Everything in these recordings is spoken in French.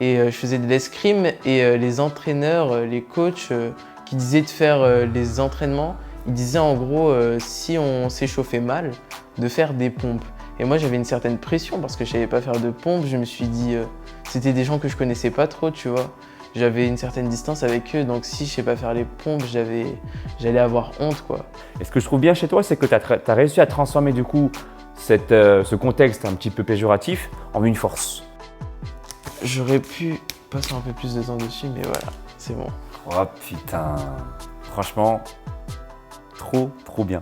et je faisais de l'escrime et les entraîneurs, les coachs qui disaient de faire les entraînements, ils disaient en gros si on s'échauffait mal, de faire des pompes. Et moi j'avais une certaine pression parce que je savais pas faire de pompes, je me suis dit c'était des gens que je connaissais pas trop, tu vois. J'avais une certaine distance avec eux, donc si je sais pas faire les pompes, j'allais avoir honte, quoi. Et ce que je trouve bien chez toi, c'est que tu as réussi à transformer du coup ce contexte un petit peu péjoratif en une force. J'aurais pu passer un peu plus de temps dessus, mais voilà, c'est bon. Oh putain, franchement, trop bien.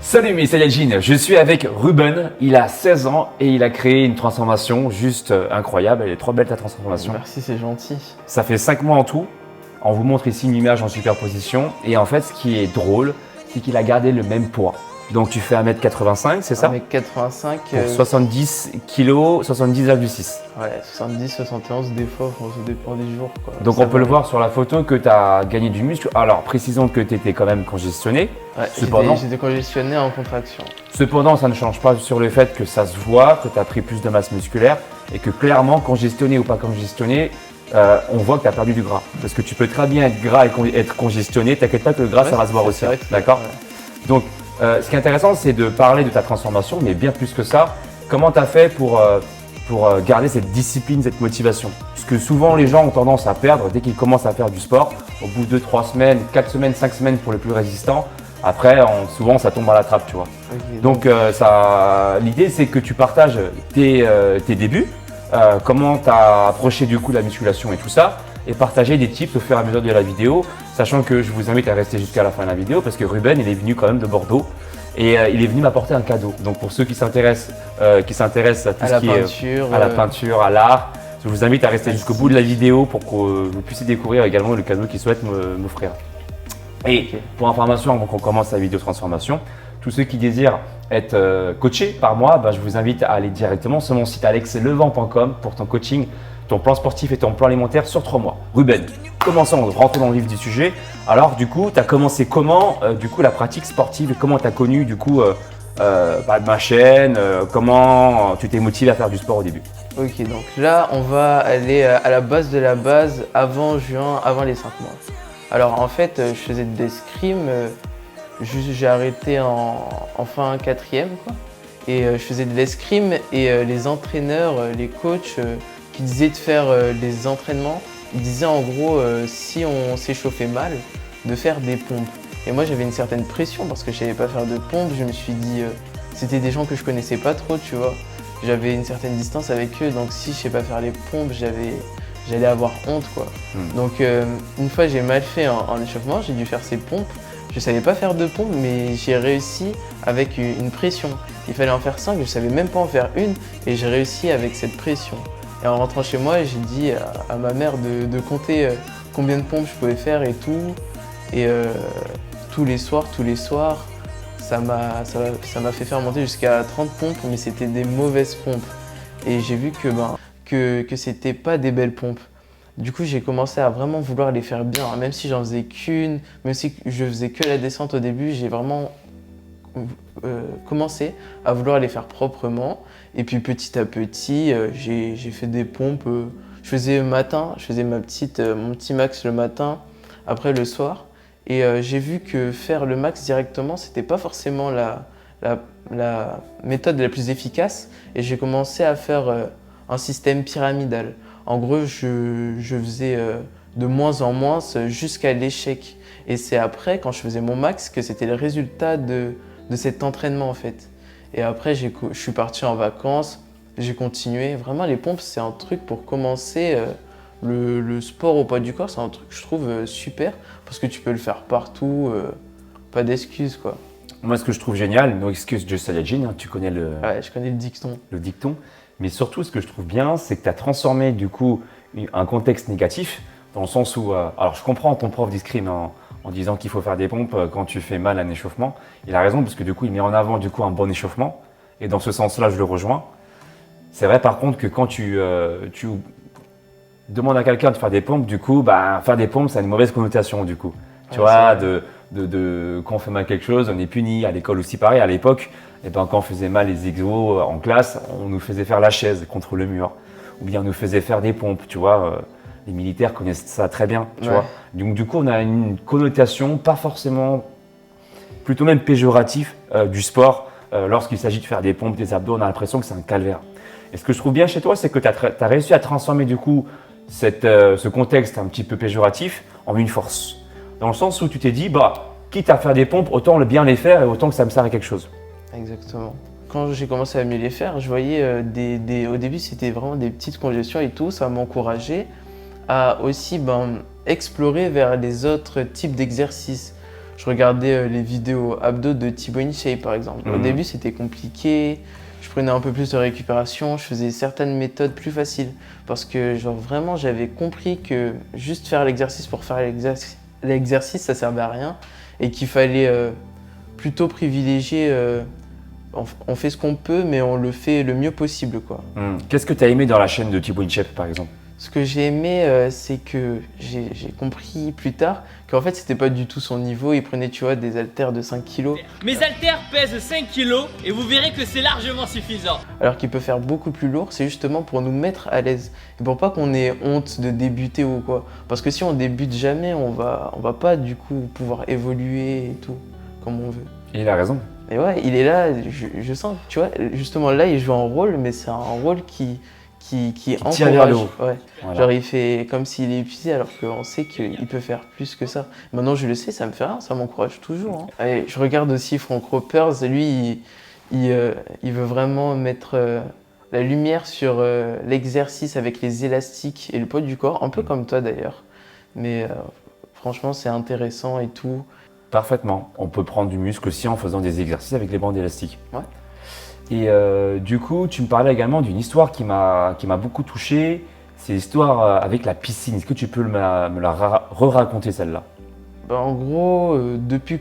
Salut mes Saiyajin, je suis avec Ruben, il a 16 ans et il a créé une transformation juste incroyable, elle est trop belle ta transformation. Merci, c'est gentil. Ça fait 5 mois en tout, on vous montre ici une image en superposition et en fait ce qui est drôle, c'est qu'il a gardé le même poids. Donc tu fais 1m85, c'est ça? 1m85. Pour 70 kg, 70,6. Ouais, 70, 71 des fois, ça dépend des jours, quoi. Donc ça on peut le voir sur la photo que tu as gagné du muscle. Alors précisons que tu étais quand même congestionné. Ouais, j'étais congestionné en contraction. Cependant, ça ne change pas sur le fait que ça se voit, que tu as pris plus de masse musculaire et que clairement, congestionné ou pas congestionné, on voit que tu as perdu du gras. Parce que tu peux très bien être gras et être congestionné, t'inquiète pas que le gras, ça va se voir aussi. D'accord? Donc, ce qui est intéressant, c'est de parler de ta transformation, mais bien plus que ça, comment tu as fait pour garder cette discipline, cette motivation? Parce que souvent, les gens ont tendance à perdre dès qu'ils commencent à faire du sport. Au bout de 3 semaines, 4 semaines, 5 semaines pour les plus résistants, après, souvent, ça tombe à la trappe, tu vois. Okay, donc, l'idée, c'est que tu partages tes débuts, comment tu as approché du coup la musculation et tout ça, et partager des tips au fur et à mesure de la vidéo, sachant que je vous invite à rester jusqu'à la fin de la vidéo parce que Ruben, il est venu quand même de Bordeaux et il est venu m'apporter un cadeau. Donc, pour ceux qui s'intéressent à tout ce qui est à la peinture, à l'art, je vous invite à rester jusqu'au bout de la vidéo pour que vous puissiez découvrir également le cadeau qu'il souhaite m'offrir. Et pour information, avant qu'on commence la vidéo transformation, tous ceux qui désirent être coachés par moi, je vous invite à aller directement sur mon site alexlevent.com pour ton coaching, ton plan sportif et ton plan alimentaire sur 3 mois. Ruben, commençons à rentrer dans le vif du sujet. Alors du coup, tu as commencé comment la pratique sportive et comment tu as connu du coup ma chaîne, comment tu t'es motivé à faire du sport au début? Ok, donc là, on va aller à la base de la base avant juin, avant les 5 mois. Alors en fait, je faisais de l'escrime, j'ai arrêté en fin 4e, quoi. Et je faisais de l'escrime et les entraîneurs, les coachs qui disaient de faire les entraînements, ils disaient en gros si on s'échauffait mal, de faire des pompes. Et moi j'avais une certaine pression parce que je savais pas faire de pompes, je me suis dit c'était des gens que je connaissais pas trop, tu vois. J'avais une certaine distance avec eux, donc si je sais pas faire les pompes, j'allais avoir honte, quoi. Donc une fois j'ai mal fait en échauffement, j'ai dû faire ces pompes. Je savais pas faire de pompes, mais j'ai réussi avec une pression. Il fallait en faire 5, je savais même pas en faire une et j'ai réussi avec cette pression. Et en rentrant chez moi, j'ai dit à ma mère de compter combien de pompes je pouvais faire et tout. Et tous les soirs, ça m'a fait faire monter jusqu'à 30 pompes, mais c'était des mauvaises pompes. Et j'ai vu que c'était pas des belles pompes. Du coup, j'ai commencé à vraiment vouloir les faire bien, hein. Même si j'en faisais qu'une, même si je faisais que la descente au début, j'ai vraiment commencé à vouloir les faire proprement. Et puis petit à petit, j'ai fait des pompes. Je faisais mon petit max le matin, après le soir. Et j'ai vu que faire le max directement, c'était pas forcément la méthode la plus efficace. Et j'ai commencé à faire un système pyramidal. En gros, je faisais de moins en moins jusqu'à l'échec. Et c'est après, quand je faisais mon max, que c'était le résultat de cet entraînement en fait. Et après, je suis parti en vacances, j'ai continué. Vraiment, les pompes, c'est un truc pour commencer. Le sport au poids du corps, c'est un truc que je trouve super parce que tu peux le faire partout, pas d'excuses, quoi. Moi, ce que je trouve génial, no excuse just Saiyajin, hein, tu connais Ouais, je connais le dicton. Le dicton. Mais surtout, ce que je trouve bien, c'est que tu as transformé du coup un contexte négatif dans le sens où, alors je comprends ton prof d'escrime en disant qu'il faut faire des pompes quand tu fais mal à un échauffement. Il a raison parce que du coup, il met en avant du coup un bon échauffement. Et dans ce sens-là, je le rejoins. C'est vrai par contre que quand demande à quelqu'un de faire des pompes, du coup, faire des pompes, ça a une mauvaise connotation, du coup. Tu Ouais, vois, c'est vrai. quand on fait mal quelque chose, on est puni. À l'école aussi, pareil. À l'époque, quand on faisait mal les exos en classe, on nous faisait faire la chaise contre le mur. Ou bien on nous faisait faire des pompes, tu vois. Les militaires connaissent ça très bien, tu Ouais. vois. Donc, du coup, on a une connotation pas forcément, plutôt même péjoratif du sport. Lorsqu'il s'agit de faire des pompes, des abdos, on a l'impression que c'est un calvaire. Et ce que je trouve bien chez toi, c'est que tu as réussi à transformer du coup ce contexte un petit peu péjoratif en une force. Dans le sens où tu t'es dit, quitte à faire des pompes, autant bien les faire et autant que ça me sert à quelque chose. Exactement. Quand j'ai commencé à mieux les faire, je voyais au début c'était vraiment des petites congestions et tout, ça m'encourageait à aussi explorer vers les autres types d'exercices. Je regardais les vidéos abdos de Thibaut InShape par exemple. Au début c'était compliqué, je prenais un peu plus de récupération, je faisais certaines méthodes plus faciles parce que genre vraiment j'avais compris que juste faire l'exercice pour faire l'exercice ça servait à rien et qu'il fallait plutôt privilégier on fait ce qu'on peut, mais on le fait le mieux possible, quoi. Qu'est-ce que tu as aimé dans la chaîne de Thibaut InShape, par exemple? Ce que j'ai aimé, c'est que j'ai compris plus tard qu'en fait, c'était pas du tout son niveau. Il prenait, tu vois, des haltères de 5 kilos. Mes haltères pèsent 5 kilos et vous verrez que c'est largement suffisant. Alors qu'il peut faire beaucoup plus lourd, c'est justement pour nous mettre à l'aise. Et pour pas qu'on ait honte de débuter ou quoi. Parce que si on débute jamais, on va pas du coup pouvoir évoluer et tout, comme on veut. Et il a raison. Et ouais, il est là, je sens, tu vois, justement là, il joue un rôle, mais c'est un rôle qui tire vers le encourage. haut. Ouais. Voilà. Genre, il fait comme s'il est épuisé, alors qu'on sait qu'il peut faire plus que ça. Maintenant, je le sais, ça me fait rien, ça m'encourage toujours. Hein. Et je regarde aussi Frank Ropers, lui, il veut vraiment mettre la lumière sur l'exercice avec les élastiques et le poids du corps, un peu comme toi d'ailleurs. Mais franchement, c'est intéressant et tout. Parfaitement. On peut prendre du muscle aussi en faisant des exercices avec les bandes élastiques. Ouais. Et du coup, tu me parlais également d'une histoire qui m'a beaucoup touché. C'est l'histoire avec la piscine. Est-ce que tu peux me la re-raconter celle-là? En gros, depuis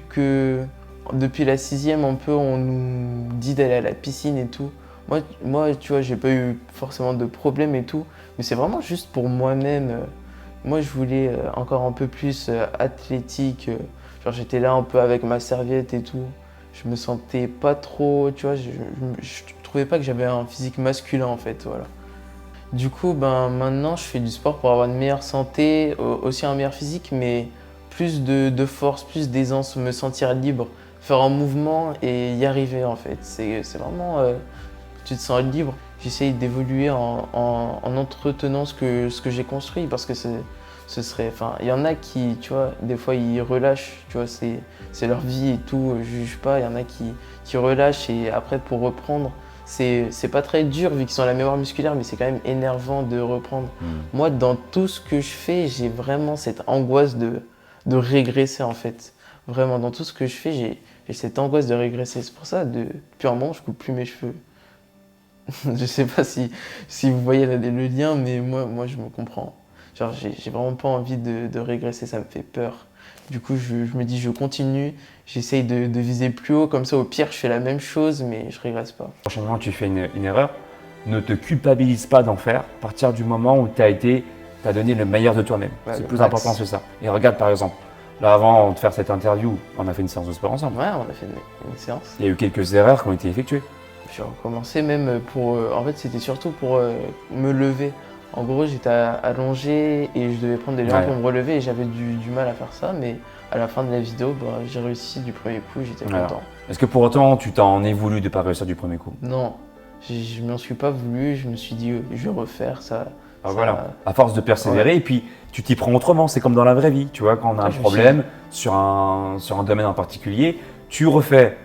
la sixième, un peu, on nous dit d'aller à la piscine et tout. Moi, tu vois, j'ai pas eu forcément de problème et tout, mais c'est vraiment juste pour moi-même. Moi, je voulais encore un peu plus athlétique. Genre, j'étais là un peu avec ma serviette et tout. Je me sentais pas trop, tu vois, je trouvais pas que j'avais un physique masculin en fait, voilà. Du coup, maintenant, je fais du sport pour avoir une meilleure santé, aussi un meilleur physique, mais plus de force, plus d'aisance, me sentir libre, faire un mouvement et y arriver en fait. C'est vraiment, tu te sens libre. J'essaye d'évoluer en entretenant ce que j'ai construit parce que il y en a qui, tu vois, des fois ils relâchent, tu vois, c'est leur vie et tout, je juge pas. Il y en a qui relâchent et après pour reprendre, c'est pas très dur vu qu'ils ont la mémoire musculaire, mais c'est quand même énervant de reprendre. Moi, dans tout ce que je fais, j'ai vraiment cette angoisse de régresser en fait. Vraiment, dans tout ce que je fais, j'ai cette angoisse de régresser. C'est pour ça, depuis un moment, je coupe plus mes cheveux. Je sais pas si vous voyez le lien, mais moi je me comprends. Genre, j'ai vraiment pas envie de régresser, ça me fait peur. Du coup, je me dis, je continue, j'essaye de viser plus haut, comme ça, au pire, je fais la même chose, mais je régresse pas. Prochainement, tu fais une erreur. Ne te culpabilise pas d'en faire. À partir du moment où tu as donné le meilleur de toi-même. Ouais, C'est le le plus max. important, c'est ça. Et regarde, par exemple, là, avant de faire cette interview, on a fait une séance de sport ensemble. Ouais, on a fait une séance. Il y a eu quelques erreurs qui ont été effectuées. J'ai recommencé même pour... en fait, c'était surtout pour me lever. En gros, j'étais allongé et je devais prendre des liens pour me relever et j'avais du mal à faire ça. Mais à la fin de la vidéo, j'ai réussi du premier coup, j'étais content. Est-ce que pour autant, tu t'en es voulu de ne pas réussir du premier coup? Non, je m'en suis pas voulu. Je me suis dit, je vais refaire ça. Voilà, à force de persévérer, et puis tu t'y prends autrement, c'est comme dans la vraie vie, tu vois, quand on a un problème sur un domaine en particulier, tu refais,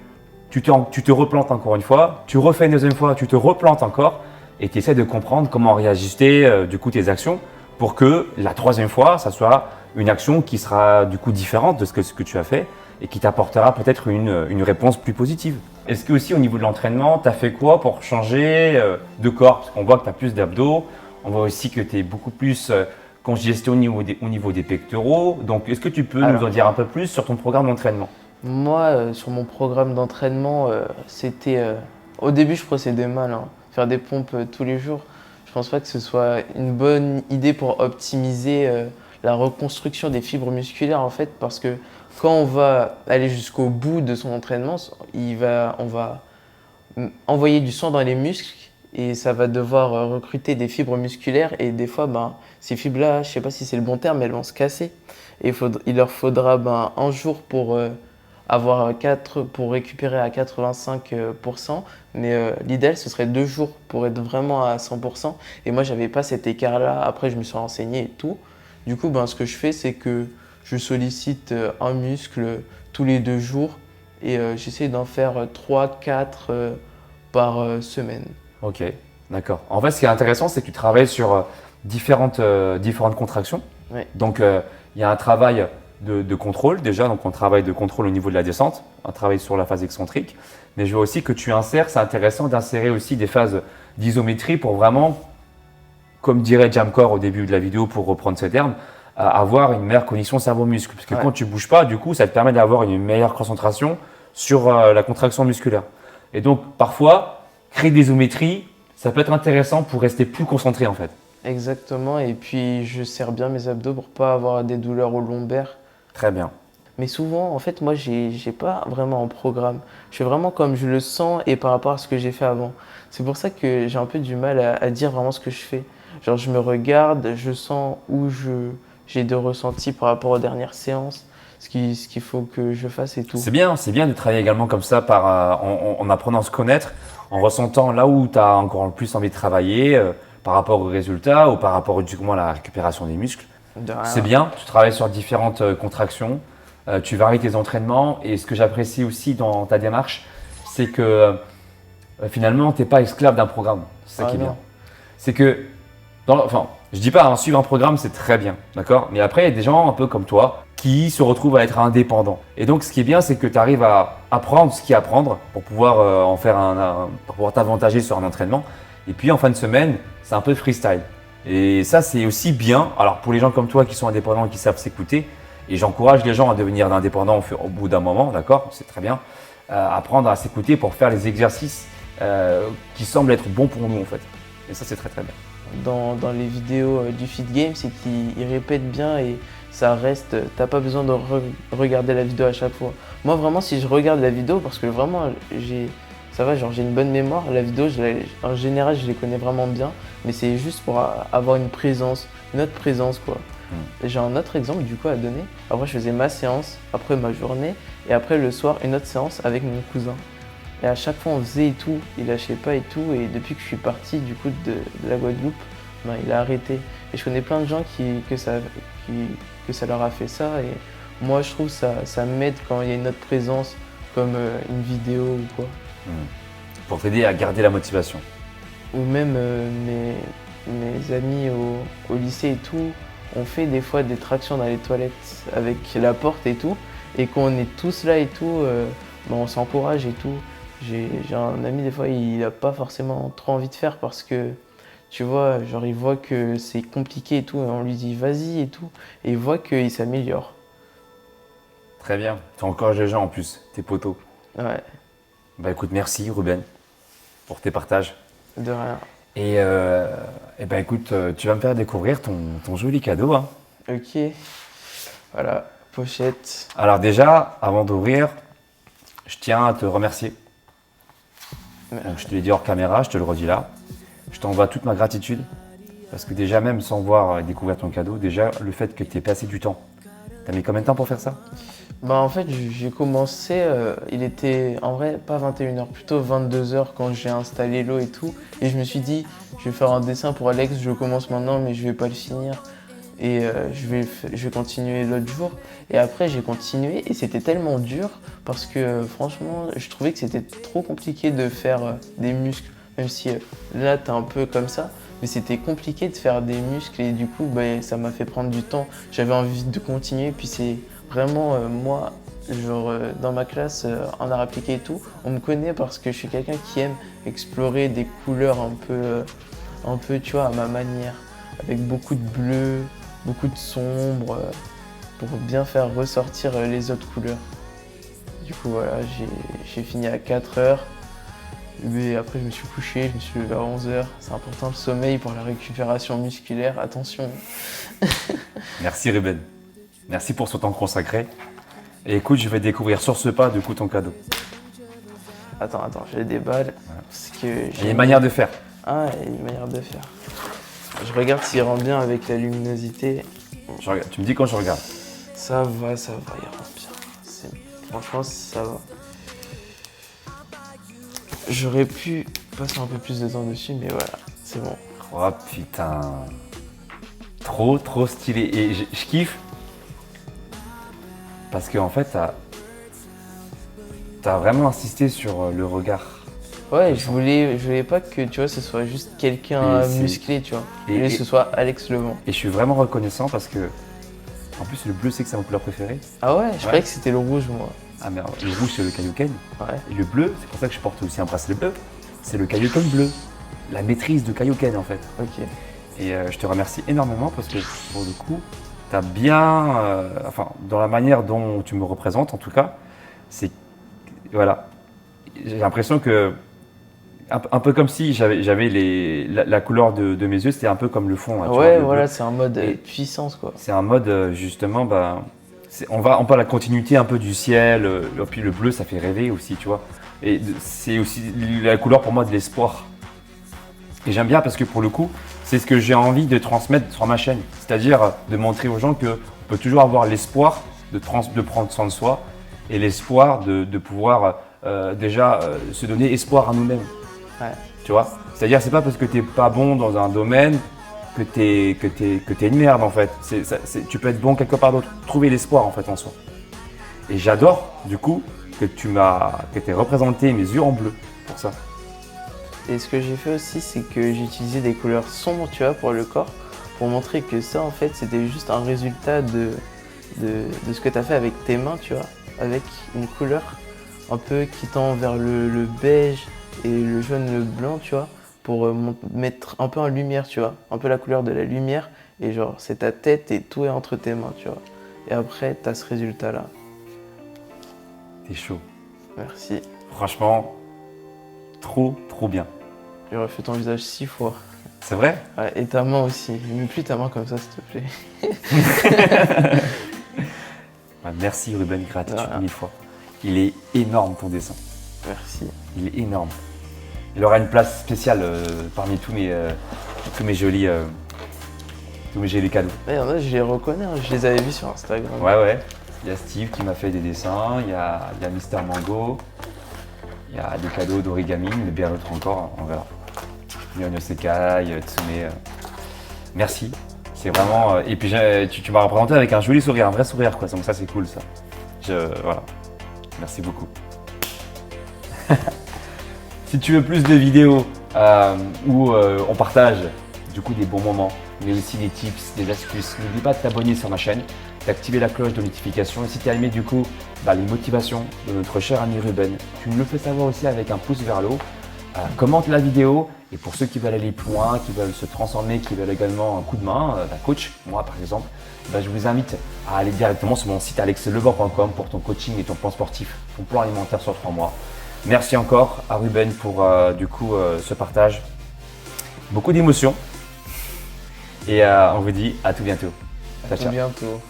tu te replantes encore une fois, tu refais une deuxième fois, tu te replantes encore, et tu essaies de comprendre comment réajuster du coup tes actions pour que la troisième fois, ça soit une action qui sera du coup différente de ce que tu as fait et qui t'apportera peut-être une réponse plus positive. Est-ce que aussi au niveau de l'entraînement, tu as fait quoi pour changer de corps? Parce qu'on voit que tu as plus d'abdos, on voit aussi que tu es beaucoup plus congestionné au niveau des pectoraux. Donc est-ce que tu peux nous en dire un peu plus sur ton programme d'entraînement? Moi, sur mon programme d'entraînement, c'était... au début, je procédais mal, hein. Faire des pompes tous les jours, je pense pas que ce soit une bonne idée pour optimiser la reconstruction des fibres musculaires en fait, parce que quand on va aller jusqu'au bout de son entraînement, on va envoyer du sang dans les muscles et ça va devoir recruter des fibres musculaires et des fois, ces fibres-là, je sais pas si c'est le bon terme, mais elles vont se casser. Et il leur faudra un jour pour pour récupérer à 85%, mais l'idéal ce serait 2 jours pour être vraiment à 100%. Et moi j'avais pas cet écart-là. Après je me suis renseigné et tout. Du coup, ce que je fais, c'est que je sollicite un muscle tous les 2 jours et j'essaie d'en faire 3-4 par semaine. Ok, d'accord. En fait, ce qui est intéressant, c'est que tu travailles sur différentes contractions. Oui. Donc, il y a un travail de contrôle déjà, donc on travaille de contrôle au niveau de la descente, un travail sur la phase excentrique. Mais je vois aussi que tu insères, c'est intéressant d'insérer aussi des phases d'isométrie pour vraiment, comme dirait Jamcore au début de la vidéo, pour reprendre ces termes, avoir une meilleure connexion cerveau-muscle. Parce que quand tu ne bouges pas, du coup, ça te permet d'avoir une meilleure concentration sur la contraction musculaire. Et donc, parfois, créer des isométries, ça peut être intéressant pour rester plus concentré en fait. Exactement, et puis je serre bien mes abdos pour pas avoir des douleurs au lombaire. Très bien. Mais souvent, en fait, moi, j'ai pas vraiment un programme. Je fais vraiment comme je le sens et par rapport à ce que j'ai fait avant. C'est pour ça que j'ai un peu du mal à dire vraiment ce que je fais. Genre, je me regarde, je sens où j'ai de ressenti par rapport aux dernières séances, ce qu'il faut que je fasse et tout. C'est bien de travailler également comme ça en apprenant à se connaître, en ressentant là où tu as encore plus envie de travailler par rapport aux résultats ou par rapport du coup, à la récupération des muscles. C'est bien, tu travailles sur différentes contractions, tu varies tes entraînements et ce que j'apprécie aussi dans ta démarche, c'est que finalement, tu n'es pas esclave d'un programme. C'est ça qui est bien. C'est que, je dis pas, suivre un programme, c'est très bien, d'accord? Mais après, il y a des gens un peu comme toi qui se retrouvent à être indépendants. Et donc, ce qui est bien, c'est que tu arrives à apprendre ce qu'il y a à apprendre pour pouvoir pour pouvoir t'avantager sur un entraînement. Et puis, en fin de semaine, c'est un peu freestyle. Et ça, c'est aussi bien. Alors, pour les gens comme toi qui sont indépendants et qui savent s'écouter, et j'encourage les gens à devenir indépendants au bout d'un moment, d'accord? C'est très bien. Apprendre à s'écouter pour faire les exercices qui semblent être bons pour nous, en fait. Et ça, c'est très, très bien. Dans les vidéos du Fit Game, c'est qu'ils répètent bien et ça reste, t'as pas besoin de regarder la vidéo à chaque fois. Moi vraiment, si je regarde la vidéo, parce que vraiment j'ai une bonne mémoire, la vidéo en général je les connais vraiment bien, mais c'est juste pour avoir une autre présence quoi. J'ai un autre exemple du coup à donner. Après je faisais ma séance, après ma journée et après le soir une autre séance avec mon cousin. Et à chaque fois on faisait et tout, il lâchait pas et tout, et depuis que je suis parti du coup de la Guadeloupe, il a arrêté. Et je connais plein de gens que ça leur a fait ça, et moi je trouve ça m'aide quand il y a une autre présence comme une vidéo ou quoi. Pour t'aider à garder la motivation. Ou même mes amis au lycée et tout, on fait des fois des tractions dans les toilettes avec la porte et tout, et quand on est tous là et tout, on s'encourage et tout. J'ai un ami, des fois, il n'a pas forcément trop envie de faire parce que, tu vois, genre, il voit que c'est compliqué et tout, et on lui dit vas-y et tout, et il voit qu'il s'améliore. Très bien. Tu encourages les gens en plus, tes potos. Ouais. Bah écoute, merci Ruben pour tes partages. De rien. Et écoute, tu vas me faire découvrir ton joli cadeau. Hein. Ok. Voilà, pochette. Alors déjà, avant d'ouvrir, je tiens à te remercier. Donc, je te l'ai dit hors caméra, je te le redis là. Je t'envoie toute ma gratitude. Parce que déjà, même sans voir et découvrir ton cadeau, déjà, le fait que tu aies passé du temps. T'as mis combien de temps pour faire ça? En fait, j'ai commencé, il était en vrai pas 21h, plutôt 22h quand j'ai installé l'eau et tout. Et je me suis dit, je vais faire un dessin pour Alex, je commence maintenant, mais je vais pas le finir. Et je vais continuer l'autre jour. Et après, j'ai continué et c'était tellement dur parce que franchement, je trouvais que c'était trop compliqué de faire des muscles. Même si là, t'es un peu comme ça. Mais c'était compliqué de faire des muscles et du coup, ça m'a fait prendre du temps. J'avais envie de continuer. Puis c'est vraiment moi, genre dans ma classe, en art appliqué et tout, on me connaît parce que je suis quelqu'un qui aime explorer des couleurs un peu, tu vois, à ma manière. Avec beaucoup de bleu, beaucoup de sombre, pour bien faire ressortir les autres couleurs. Du coup voilà, j'ai fini à 4h Mais après, je me suis couché, je me suis levé à 11h. C'est important le sommeil pour la récupération musculaire, attention. Merci Ruben. Merci pour ce temps consacré. Et écoute, je vais découvrir sur ce pas du coup ton cadeau. Attends, j'ai des balles. Parce que Il y a une manière de faire. Ah, il y a une manière de faire. Je regarde s'il rentre bien avec la luminosité. Tu me dis quand je regarde. Ça va, il rentre bien. Franchement, ça va. J'aurais pu passer un peu plus de temps dessus, mais voilà, c'est bon. Oh putain. Trop stylé. Et je kiffe. Parce qu'en fait, t'as vraiment insisté sur le regard. Ouais, je voulais pas que tu vois, ce soit juste quelqu'un musclé, tu vois. Et ce soit Alex Levent. Et je suis vraiment reconnaissant parce que, en plus, le bleu, c'est que c'est mon couleur préférée. Ah ouais, je croyais que c'était le rouge, moi. Ah merde, le rouge, c'est le Kaioken. Ouais. Et le bleu, c'est pour ça que je porte aussi un bracelet bleu. C'est le Kaioken bleu. La maîtrise de Kaioken, en fait. Ok. Et je te remercie énormément parce que, pour le coup, t'as bien, enfin, dans la manière dont tu me représentes, en tout cas, c'est, voilà, j'ai l'impression que, un peu comme si j'avais la couleur de mes yeux, c'était un peu comme le fond. Hein, tu Ouais, vois, voilà, c'est un mode puissance, quoi. C'est un mode, justement, bah, on parle la continuité un peu du ciel, puis le bleu, ça fait rêver aussi, tu vois. Et c'est aussi la couleur pour moi de l'espoir. Et j'aime bien parce que pour le coup, c'est ce que j'ai envie de transmettre sur ma chaîne. C'est-à-dire de montrer aux gens qu'on peut toujours avoir l'espoir de prendre soin de soi et l'espoir de pouvoir déjà se donner espoir à nous-mêmes. Ouais. Tu vois? C'est-à-dire c'est pas parce que t'es pas bon dans un domaine que t'es une merde en fait. Tu peux être bon quelque part d'autre. Trouver l'espoir en fait en soi. Et j'adore du coup que t'aies représenté mes yeux en bleu pour ça. Et ce que j'ai fait aussi, c'est que j'ai utilisé des couleurs sombres, tu vois, pour le corps, pour montrer que ça, en fait, c'était juste un résultat de ce que tu as fait avec tes mains, tu vois, avec une couleur un peu qui tend vers le beige et le jaune, le blanc, tu vois, pour mettre un peu en lumière, tu vois, un peu la couleur de la lumière, et genre, c'est ta tête et tout est entre tes mains, tu vois. Et après, tu as ce résultat-là. T'es chaud. Merci. Franchement, trop bien. J'ai refait ton visage 6 fois. C'est vrai? Ouais, et ta main aussi. Mets plus ta main comme ça, s'il te plaît. Ouais, merci Ruben, gratitude 1000 fois. Il est énorme ton dessin. Merci. Il est énorme. Il aura une place spéciale parmi tous mes jolis cadeaux. Il y en a, je les reconnais, hein. Je les avais vus sur Instagram. Ouais. Il y a Steve qui m'a fait des dessins, il y a Mister Mango, il y a des cadeaux d'origami, mais bien d'autres encore, on verra. Nyono Sekai, Tsume. Merci. C'est vraiment. Et puis tu m'as représenté avec un joli sourire, un vrai sourire, quoi. Donc ça, c'est cool, ça. Voilà. Merci beaucoup. Si tu veux plus de vidéos où on partage du coup des bons moments, mais aussi des tips, des astuces, n'oublie pas de t'abonner sur ma chaîne, d'activer la cloche de notification. Et si tu as aimé du coup les motivations de notre cher ami Ruben, tu me le fais savoir aussi avec un pouce vers le haut. Commente la vidéo et pour ceux qui veulent aller plus loin, qui veulent se transformer, qui veulent également un coup de main, d'un coach, moi par exemple, je vous invite à aller directement sur mon site alexlevent.com pour ton coaching et ton plan sportif, ton plan alimentaire sur 3 mois. Merci encore à Ruben pour ce partage. Beaucoup d'émotions et on vous dit à tout bientôt. À tout bientôt.